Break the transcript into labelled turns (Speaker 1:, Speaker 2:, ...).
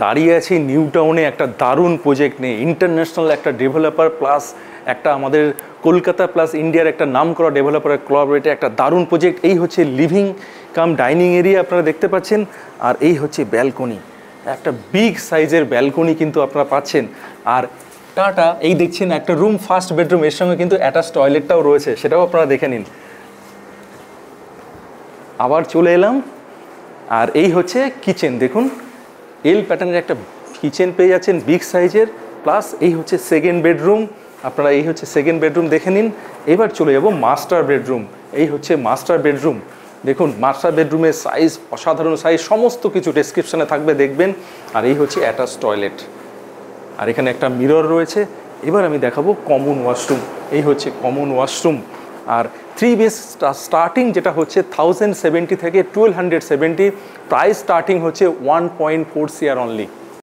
Speaker 1: দাঁড়িয়ে আছি নিউ টাউনে একটা দারুণ প্রজেক্ট নিয়ে, ইন্টারন্যাশনাল একটা ডেভেলপার প্লাস একটা আমাদের কলকাতা প্লাস ইন্ডিয়ার একটা নাম করা ডেভেলপারের কোলাবরেটে একটা দারুণ প্রজেক্ট। এই হচ্ছে লিভিং কাম ডাইনিং এরিয়া আপনারা দেখতে পাচ্ছেন, আর এই হচ্ছে ব্যালকনি, একটা বিগ সাইজের ব্যালকনি কিন্তু আপনারা পাচ্ছেন। আর টাটা এই দেখছেন একটা রুম, ফার্স্ট বেডরুম, এর সঙ্গে কিন্তু অ্যাটাচ টয়লেটটাও রয়েছে, সেটাও আপনারা দেখে নিন। আবার চলে এলাম, আর এই হচ্ছে কিচেন, দেখুন এল প্যাটার্নের একটা কিচেন পেয়ে যাচ্ছেন বিগ সাইজের, প্লাস এই হচ্ছে সেকেন্ড বেডরুম, আপনারা এই হচ্ছে সেকেন্ড বেডরুম দেখে নিন। এবার চলে যাব মাস্টার বেডরুম, এই হচ্ছে মাস্টার বেডরুম, দেখুন মাস্টার বেডরুমের সাইজ অসাধারণ সাইজ, সমস্ত কিছু ডেসক্রিপশানে থাকবে দেখবেন। আর এই হচ্ছে অ্যাটাচ টয়লেট, আর এখানে একটা মিরর রয়েছে। এবার আমি দেখাবো কমন ওয়াশরুম, এই হচ্ছে কমন ওয়াশরুম। আর 3 বেস স্টার্টিং যেটা হচ্ছে 1070 থেকে 1270, প্রাইস স্টার্টিং হচ্ছে 1.4 CR অনলি।